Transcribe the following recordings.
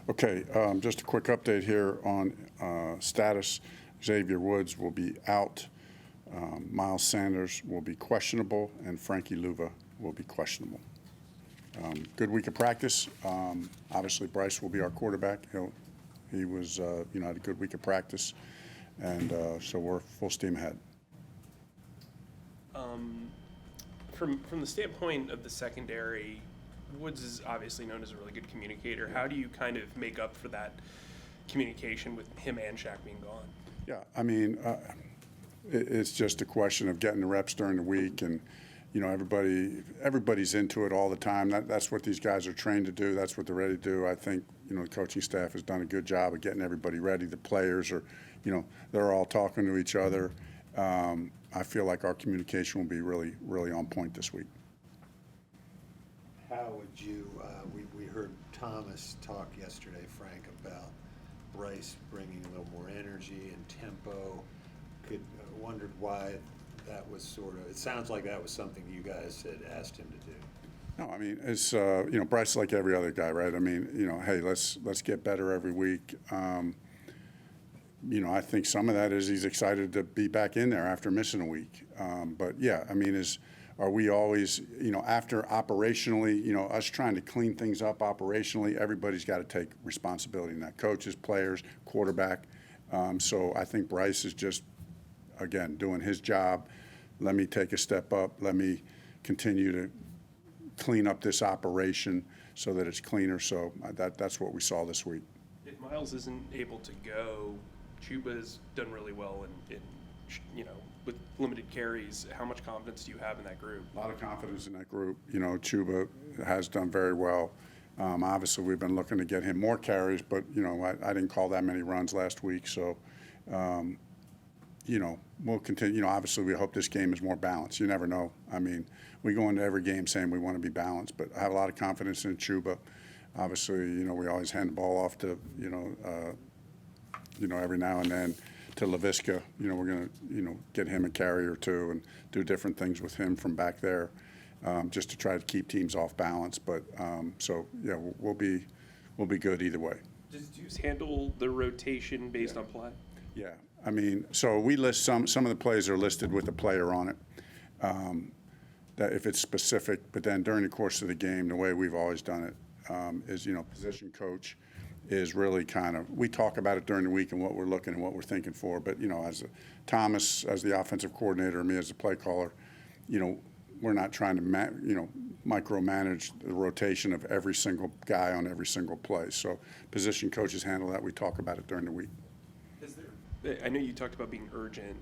Okay, just a quick update here on status. Xavier Woods will be out. Miles Sanders will be questionable, and Frankie Luva will be questionable. Good week of practice. Obviously, Bryce will be our quarterback. He was, had a good week of practice, and so we're full steam ahead. From the standpoint of the secondary, Woods is obviously known as a really good communicator. How do you kind of make up for that communication with him and Shaq being gone? Yeah, I mean, it's just a question of getting the reps during the week, and everybody's into it all the time. That's what these guys are trained to do. That's what they're ready to do. I think the coaching staff has done a good job of getting everybody ready. The players are, they're all talking to each other. I feel like our communication will be really, really on point this week. How would you, we heard Thomas talk yesterday, Frank, about Bryce bringing a little more energy and tempo. Wondered why that was it sounds like that was something you guys had asked him to do. No, I mean, it's, Bryce is like every other guy, right? I mean, hey, let's get better every week. I think some of that is he's excited to be back in there after missing a week. But yeah, I mean, are we always, after operationally, us trying to clean things up operationally, everybody's got to take responsibility in that. Coaches, players, quarterback. So I think Bryce is just, again, doing his job. Let me take a step up. Let me continue to clean up this operation so that it's cleaner. So that's what we saw this week. If Miles isn't able to go, Chuba's done really well in with limited carries. How much confidence do you have in that group? A lot of confidence in that group. Chuba has done very well. Obviously, we've been looking to get him more carries, but, I didn't call that many runs last week. So, we'll continue. Obviously, we hope this game is more balanced. You never know. I mean, we go into every game saying we want to be balanced, but I have a lot of confidence in Chuba. Obviously, we always hand the ball off to, every now and then to LaVisca. We're going to, get him a carry or two and do different things with him from back there, just to try to keep teams off balance. But so yeah, we'll be good either way. Does Deuce handle the rotation based on play? Yeah, I mean, so we list some of the plays are listed with a player on it. That if it's specific, but then during the course of the game, the way we've always done it is, position coach is really we talk about it during the week and what we're looking and what we're thinking for. But, as Thomas, as the offensive coordinator, and me as the play caller, we're not trying to, micromanage the rotation of every single guy on every single play. So position coaches handle that. We talk about it during the week. I know you talked about being urgent.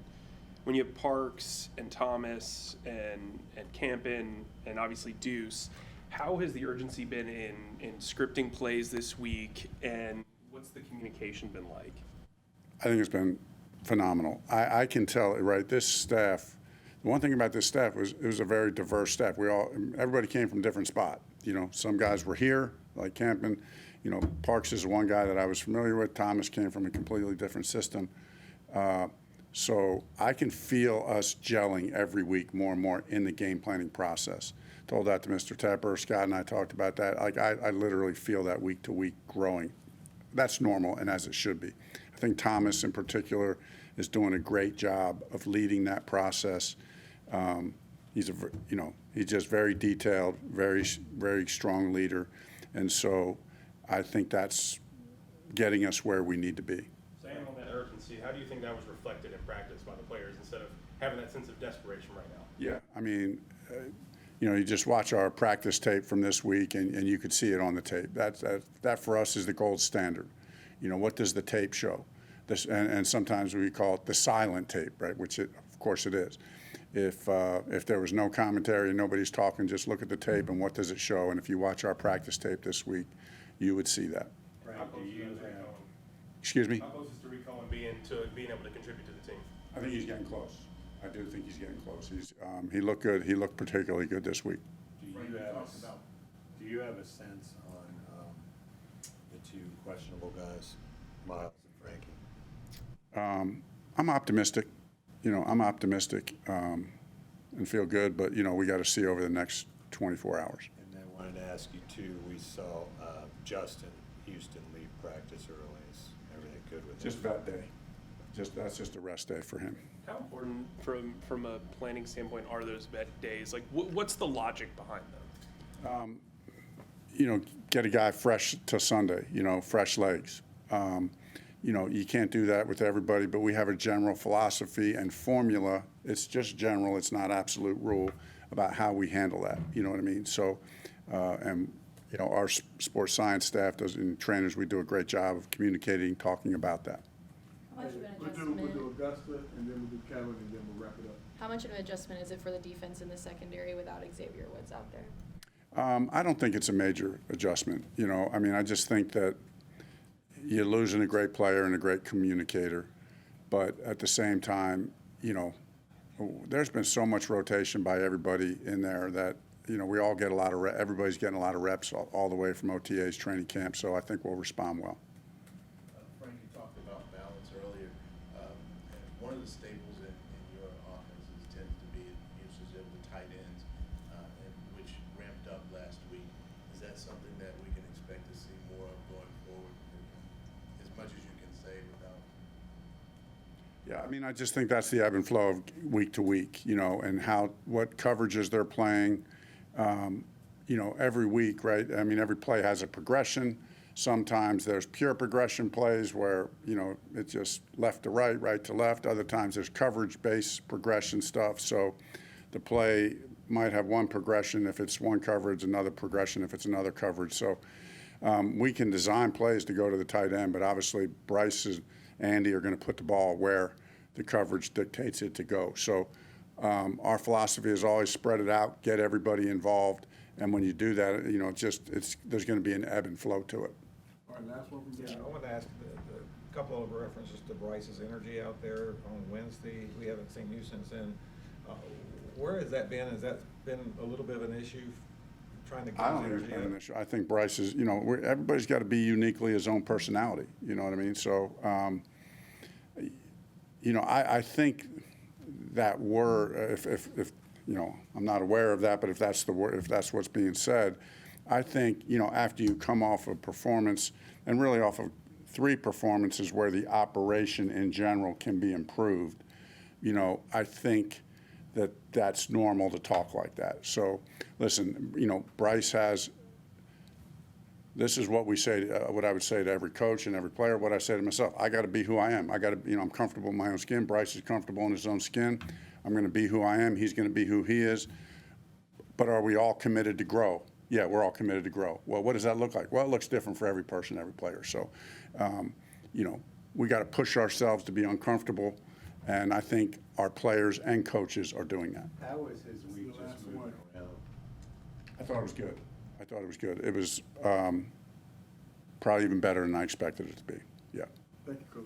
When you have Parks and Thomas and Campen and obviously Deuce, how has the urgency been in scripting plays this week, and what's the communication been like? I think it's been phenomenal. I can tell, right, this staff, the one thing about this staff was it was a very diverse staff. Everybody came from a different spot. Some guys were here, like Campen. Parks is one guy that I was familiar with. Thomas came from a completely different system. So I can feel us gelling every week more and more in the game planning process. Told that to Mr. Tepper. Scott and I talked about that. I literally feel that week to week growing. That's normal and as it should be. I think Thomas in particular is doing a great job of leading that process. He's just very detailed, very, very strong leader. And so I think that's getting us where we need to be. Saying on that urgency, how do you think that was reflected in practice by the players instead of having that sense of desperation right now? Yeah, I mean, you just watch our practice tape from this week, and you could see it on the tape. That for us is the gold standard. What does the tape show? And sometimes we call it the silent tape, right? Which of course it is. If there was no commentary, nobody's talking, just look at the tape and what does it show? And if you watch our practice tape this week, you would see that. Right. Excuse me? How close is Tariq Cohen being able to contribute to the team? I think he's getting close. I do think he's getting close. He looked good. He looked particularly good this week. Do you have a sense on the two questionable guys, Miles and Frankie? I'm optimistic. I'm optimistic and feel good, but, we got to see over the next 24 hours. And then I wanted to ask you, too, we saw Justin Houston leave practice early? Is everything good with Just him? that day. That's just a rest day for him. How important from a planning standpoint are those vet days? Like, what's the logic behind them? Get a guy fresh to Sunday, fresh legs. You can't do that with everybody, but we have a general philosophy and formula. It's just general, it's not absolute rule about how we handle that. You know what I mean? So, our sports science staff and trainers, we do a great job of communicating, talking about that. How much of an We'll adjustment? do Augusta, and then we'll do Calvin, and then we'll wrap it up. How much of an adjustment is it for the defense in the secondary without Xavier Woods out there? I don't think it's a major adjustment. I just think that you're losing a great player and a great communicator, but at the same time, there's been so much rotation by everybody in there that we all get a lot of everybody's getting a lot of reps all the way from OTAs, training camp. So I think we'll respond well. Frank, you talked about balance earlier. And one of the staples in your offenses tends to be usage of the tight ends, and which ramped up last week. Is that something that we can expect to see more of going forward? As much as you can say without. Yeah, I just think that's the ebb and flow of week to week, and what coverages they're playing, every week, right? Every play has a progression. Sometimes there's pure progression plays where, it's just left to right, right to left. Other times there's coverage-based progression stuff. So the play might have one progression if it's one coverage, another progression if it's another coverage. So we can design plays to go to the tight end, but obviously Bryce and Andy are going to put the ball where the coverage dictates it to go. So our philosophy is always spread it out, get everybody involved, and when you do that, there's going to be an ebb and flow to it. All right, last one from Yeah, Gary. I wanted to ask a couple of references to Bryce's energy out there on Wednesday. We haven't seen you since then. Where has that been? Has that been a little bit of an issue, trying to get I his don't think it's energy been an up? issue. I think Bryce is, everybody's got to be uniquely his own personality. You know what I mean? So, I think that if I'm not aware of that, but if that's the word, if that's what's being said, I think, after you come off a performance, and really off of 3 performances where the operation in general can be improved, I think that's normal to talk like that. So, listen, Bryce has. This is what we say. What I would say to every coach and every player. What I say to myself: I got to be who I am. I got to, I'm comfortable in my own skin. Bryce is comfortable in his own skin. I'm going to be who I am. He's going to be who he is. But are we all committed to grow? Yeah, we're all committed to grow. Well, what does that look like? Well, it looks different for every person, every player. So, we got to push ourselves to be uncomfortable, and I think our players and coaches are doing that. How was his week The last just moving one. around? I thought it was good. It was probably even better than I expected it to be. Yeah. Thank you, Coach.